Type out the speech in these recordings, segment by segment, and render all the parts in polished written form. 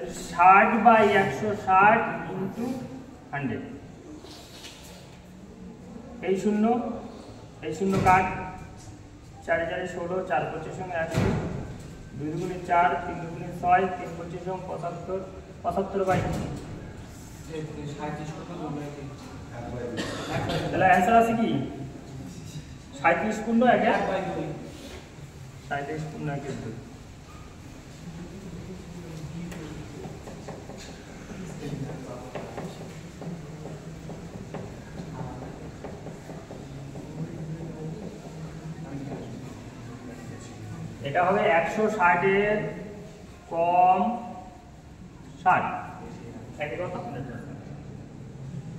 60/160 into 100। এই শূন্য কাট, 4 4 16, 4 25 সঙ্গে 100, 2 2 4, 3 2 6, 3 25 সঙ্গে 75, 75/2। তাহলে অ্যান্সার আছে কি 37 পূর্ণ 1/2। 37 পূর্ণ 1/2। এটা হবে 160 এর কম 60। একই কথা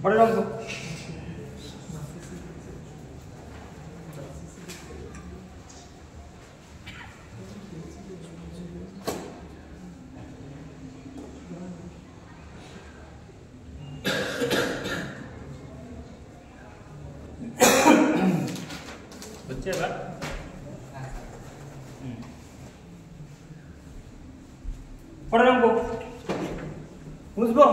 পরে রাখবো। হচ্ছে এবার পরে রাখবো, বুঝবো।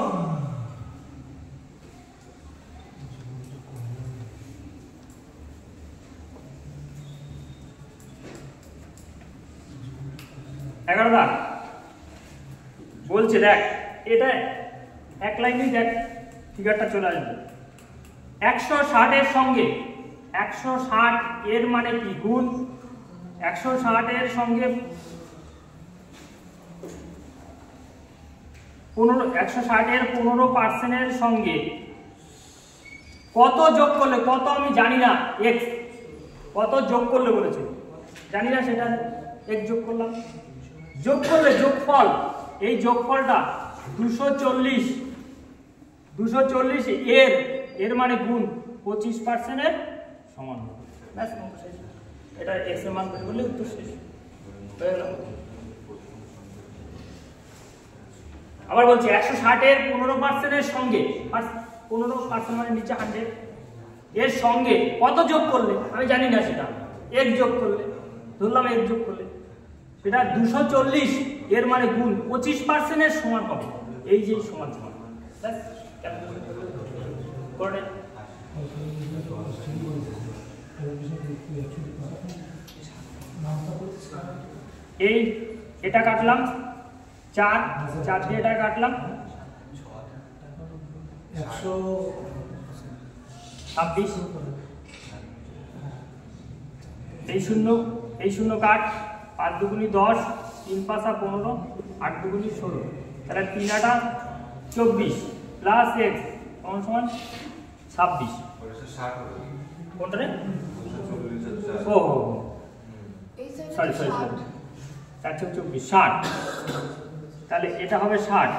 এগারোটা বলছে, দেখ এটা এক লাইনেই দেখ ফিগারটা চলে আসবে। 160 এর সঙ্গে 160 এর মানে কি গুণ, 160 এর সঙ্গে 160 এর 15% এর সঙ্গে কত যোগ করলে, কত আমি জানি না, x কত যোগ করলে বলেছে জানি না, সেটা x যোগ করলাম। যোগ করলে যোগফল, এই যোগফলটা 240 এর মানে গুণ 25% এর সমান। ব্যাস শেষ। এটা x এর মান বের করলে উত্তর শেষ হয়ে গেল। আবার বলছি 160 এর 15% এর সঙ্গে, 15% মানে নিচে 100, এর সঙ্গে কত যোগ করলে আমি জানি না, সেটা x যোগ করলে, ধরলাম x যোগ করলে সেটা 240 এর মানে গুণ 25% এর সমান হবে। এই যে সমান সমান ব্যাস করে এই এটা কাটলাম 4 দিয়ে এটা কাটলাম 126। এই শূন্য কাট, 5 2 10, 3 5 15, 8 2 16, তাহলে 3 8 24 প্লাস x সমান 26। কোনটা রে? ও সরি 4 24 60। তাহলে এটা হবে 60।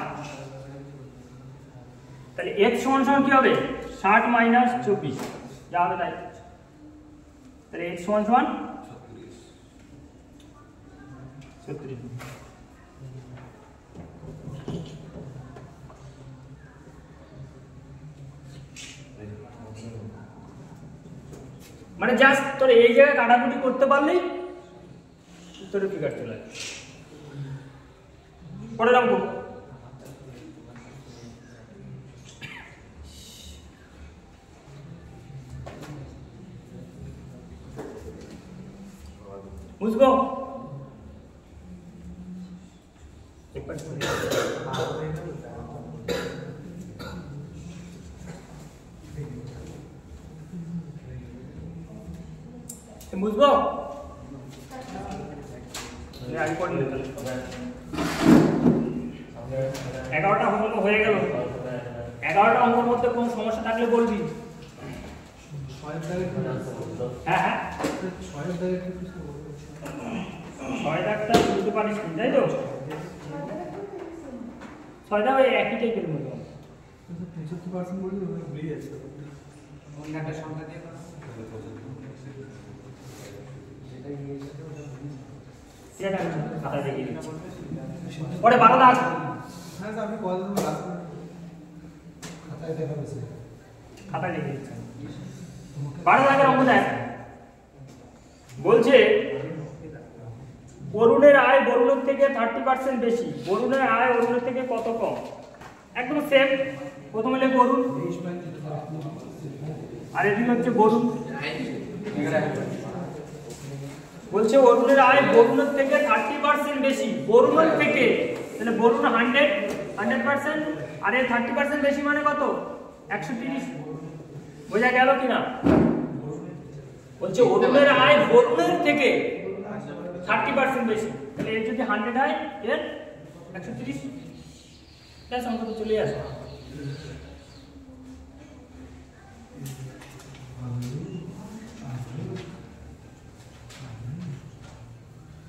তাহলে x সমান কি হবে 60 মাইনাস 24, যা হবে তাই। তাহলে x সমান 36। মানে জাস্ট তোর এই জায়গায় কাটাকুটি করতে পারলেই উত্তরের ফিগার চলে আসবে। পরে রাখবো। বুঝবো? বুঝবো? আমি পড়ি 11টা অঙ্ক হয়ে গেল। 11টা অঙ্কের মধ্যে কোনো সমস্যা থাকলে বলবি। হ্যাঁ হ্যাঁ 6 দাগটা বুঝতে পারিস তাই তো? 6 দাগ ওই একই টাইপের মতো 75% বলি ভুলে যাচ্ছে। অন্য একটা সংখ্যা দিয়ে করো। সেটা খাতা দেখিয়ে দিচ্ছি। পরে 12 দাগ। হ্যাঁ স্যার আপনি কল দিন লাস্ট খাতায় দেখাবে স্যার। খাতায় দেখিয়ে দিচ্ছি। 12 দাগের অঙ্ক দেখ। বলছে অরুণের আয় বরুণের থেকে 30% বেশি, বরুণের আয় অরুণের থেকে কত কম? একদম সেম, প্রথমে লিখব অরুণ আর এদিকে হচ্ছে বরুণ। বলছে অরুণের আয় বরুণের থেকে 30% বেশি, বরুণের থেকে, তাহলে বরুণ 100% আর এর 30% বেশি মানে কত? 130। বোঝা গেল কিনা? বলছে অরুণের আয় বরুণের থেকে 30% বেশি, তাহলে এর যদি 100 হয় এর 130, ব্যাস অঙ্ক তো চলে আসে।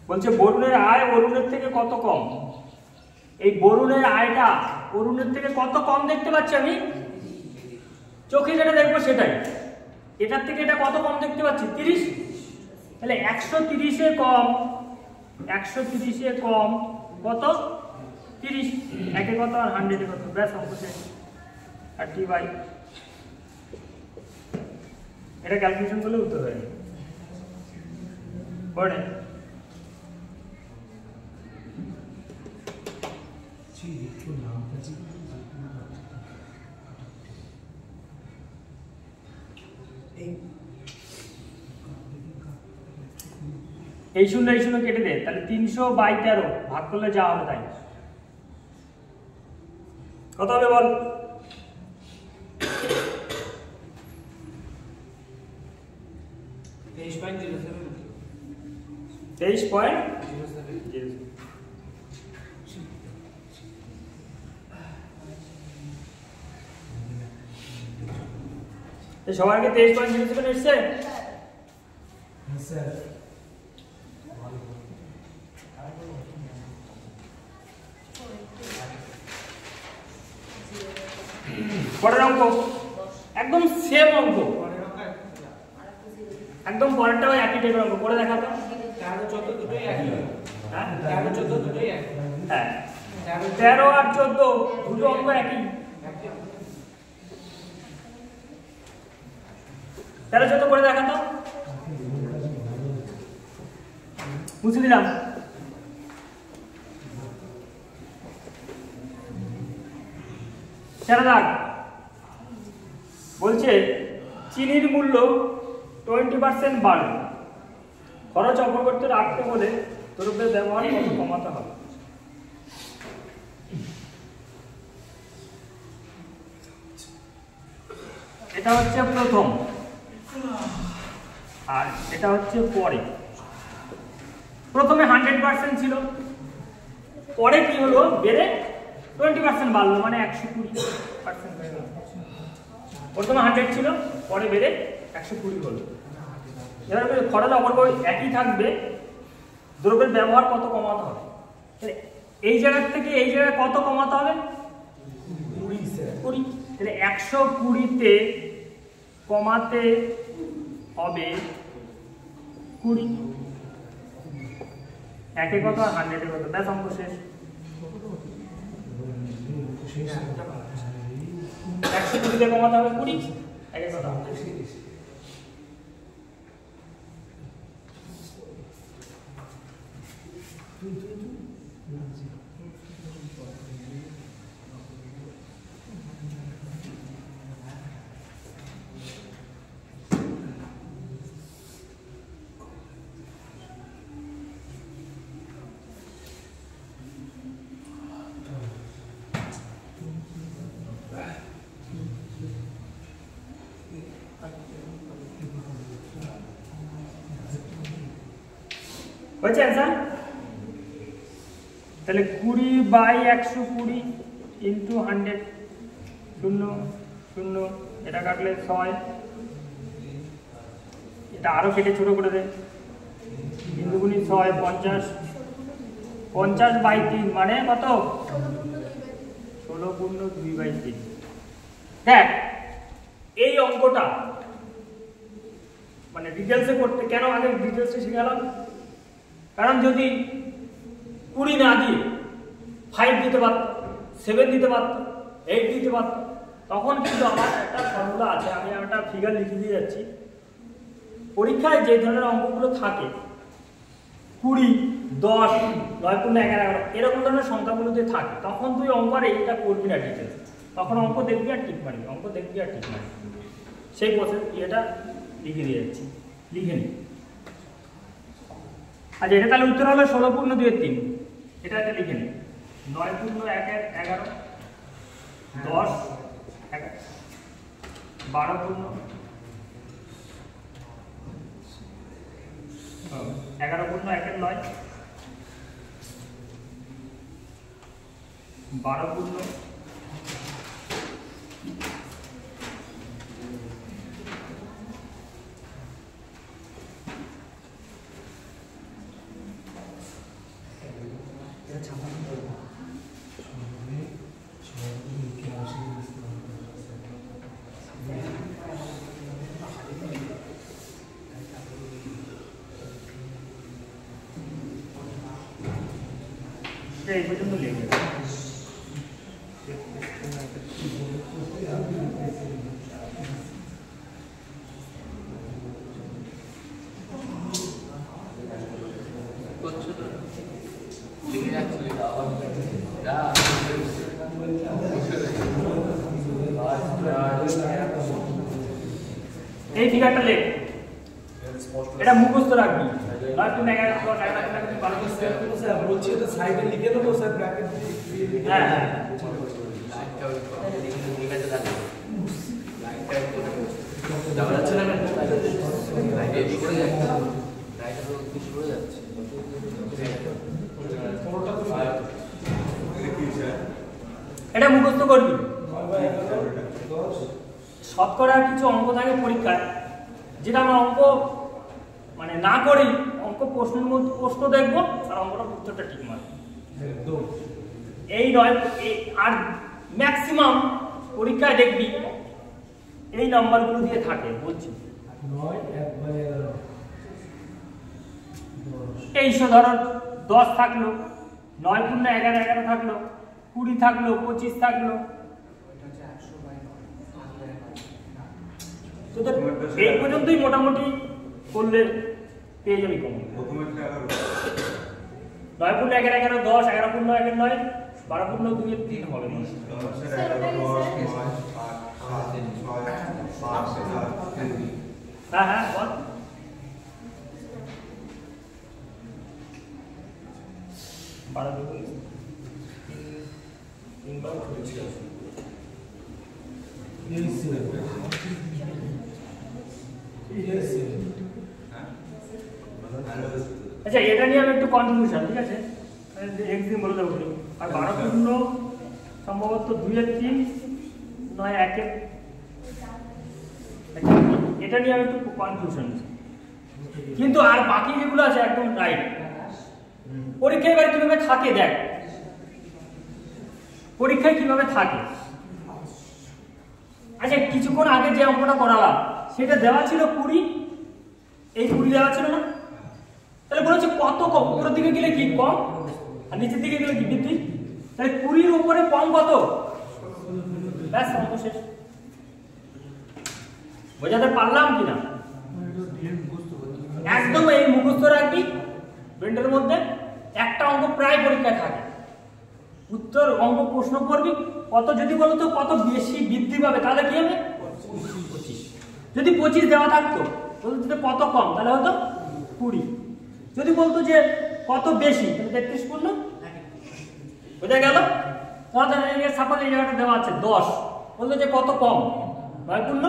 বলছে বরুণের আয় অরুণের থেকে কত কম। এই বরুণের আয়টা অরুণের থেকে কত কম দেখতে পাচ্ছি আমি, চোখে যেটা দেখবো সেটাই। এটার থেকে এটা কত কম দেখতে পাচ্ছি? 30। তাহলে 130-এ কম, 130-এ কম কত? 30। একে কত আর 100-এ কত? ব্যাস অঙ্ক শেষ। 30/, এটা ক্যালকুলেশন করলে উত্তর হয়ে যাবে। পড়ে এই শূন্য কেটে দে, তাহলে 300/13 ভাগ করলে যা হবে তাই। কত হবে বল? 23.07। সবার আগে 23.07 এসছে। পরের অঙ্ক একদম সেম অঙ্ক, একদম পরেরটাও একই টাইপের অঙ্ক। করে দেখা তো। 13-14 দুটোই একই। হ্যাঁ 13-14 দুটোই একই। হ্যাঁ 13 আর 14 দুটো অঙ্ক একই। 13-14 করে দেখা তো। মুছে দিলাম। দাগ বলছে চিনির মূল্য 20% বাড়বে, খরচ অপরিবর্তিত রাখতে হলে দ্রব্যের ব্যবহার কত কমাতে হবে? এটা হচ্ছে প্রথম আর এটা হচ্ছে পরে। প্রথমে 100% ছিল, পরে কি হলো বেড়ে 20% বাড়লো, মানে 120% হয়ে গেল। প্রথমে 100 ছিল, পরে বেড়ে 120 হলো। এবার খরচ অপরিবর্তিত একই থাকবে, দ্রব্যের ব্যবহার কত কমাতে হবে? এই জায়গা থেকে এই জায়গায় কত কমাতে হবে? 20। তাহলে 120-তে কমাতে হবে 20। একে কত আর 100-এ কত? ব্যাস অঙ্ক শেষ। 120-তে কমাতে হবে 20, একে কত? হয়েছে অ্যান্সার? তাহলে 20/120 ইন্টু 100, 0 0, এটা কাটলে 6, এটা আরো কেটে ছোট করে দেয়, 3 × 6 50, 50/3 মানে কত? 16 × 2/3। দেখ এই অঙ্কটা মানে ডিটেলসে করতে কেন আগে ডিটেলসে শিখালাম, কারণ যদি 20 না দিয়ে 5 দিতে পারত, 7 দিতে পারত, 8 দিতে পারত, তখন কিন্তু আমার একটা ফর্মুলা আছে, আমি একটা ফিগার লিখে দিয়ে যাচ্ছি। পরীক্ষায় যে ধরনের অঙ্কগুলো থাকে 20, 10, 9 পূর্ণ 11, 11 এরকম ধরনের সংখ্যাগুলো যদি থাকে তখন তুই অঙ্ক আর এইটা করবি না ডিটেলস, তখন অঙ্ক দেখবি আর টিক মারবি, অঙ্ক দেখবি আর টিক মারবি, সেই প্রসেস এটা লিখে দিয়ে যাচ্ছি, লিখে নি। আচ্ছা এটা তাহলে উত্তর হলো 16 পূর্ণ 2 এর 3, এটা একটা লিখে নি। 9 পূর্ণ 1 এর 11, 10, 12 পূর্ণ 11 পূর্ণ 1 এর 9, 12 পূর্ণ এই পর্যন্ত লিখে এই ফিগারটা লেখ, এটা মুখস্থ রাখবি। নয় তুমি 11 10 11 তুমি 12 স্যার বলছি এটা সাইডে লিখে দেবো স্যার, ব্র্যাকেট দিয়ে লিখে হ্যাঁ হ্যাঁ লাইনটা ওই লিখে রাখো, লাইনটা যাওয়া যাচ্ছে না, লাইনটা এদিকে করে যাচ্ছে, লাইনটা তো কিছু করে যাচ্ছে, এটা মুখস্থ করবি। শতকরা কিছু অঙ্ক থাকে পরীক্ষায় যেটা আমরা অঙ্ক মানে না করেই অঙ্ক প্রশ্নের মধ্যে প্রশ্ন দেখবো আর অঙ্কটা উত্তরটা ঠিক মারবো। এই নয় আর ম্যাক্সিমাম পরীক্ষায় দেখবি এই নাম্বারগুলো দিয়ে থাকে বলছি। এই ধরো 10 থাকলো, 9 পূর্ণ 11 11 থাকলো, 20 থাকলো, 25 থাকলো, তোদের এই পর্যন্তই মোটামুটি করলে পেয়ে যাবি কম। 9 পূর্ণ 11 11 10, 11 পূর্ণ 1 9, 12 পূর্ণ 2 এর 3 হবে। হ্যাঁ হ্যাঁ বল। আচ্ছা এটা নিয়ে আমি একটু কনফিউশন, ঠিক আছে একদিন বলে দেবো। আর 12 পূর্ণ সম্ভবত 2 এর 3 নয় 1 এর, এটা নিয়ে আমি একটু কনফিউশন, কিন্তু আর বাকি যেগুলো আছে একদম রাইট। পরীক্ষায় এবার কিভাবে থাকে দেখ, পরীক্ষায় কিভাবে থাকে। আচ্ছা কিছুক্ষণ আগে যে অঙ্কটা করালাম সেটা দেওয়া ছিল 20, এই 20 দেওয়া ছিল না, তাহলে বলেছে কত কম, উপরের দিকে গেলে কি কম আর নিচের দিকে গেলে কি বৃদ্ধি, তাহলে 20 উপরে কম কত, ব্যাস অঙ্ক শেষ। বোঝাতে পারলাম কিনা? একদম এই মুখস্থ রাখবি ব্রেনের মধ্যে। একটা অঙ্ক প্রায় পরীক্ষায় থাকে, উত্তর অঙ্ক প্রশ্ন করবি কত, যদি বলতো কত বেশি বৃদ্ধি পাবে তাহলে কি হবে 25, যদি 25 দেওয়া থাকতো বলতো যে কত কম তাহলে হতো 20, যদি বলতো যে কত বেশি তাহলে 33 পূর্ণ, বোঝা গেল? সাপোজ এই জায়গাটা দেওয়া আছে 10, বলতো যে কত কম 9 পূর্ণ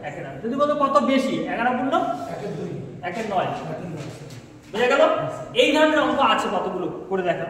1 এর, যদি বলতো কত বেশি 11 পূর্ণ 1 এর 9, বোঝা গেল? এই ধরনের অঙ্ক আছে কতগুলো, করে দেখা।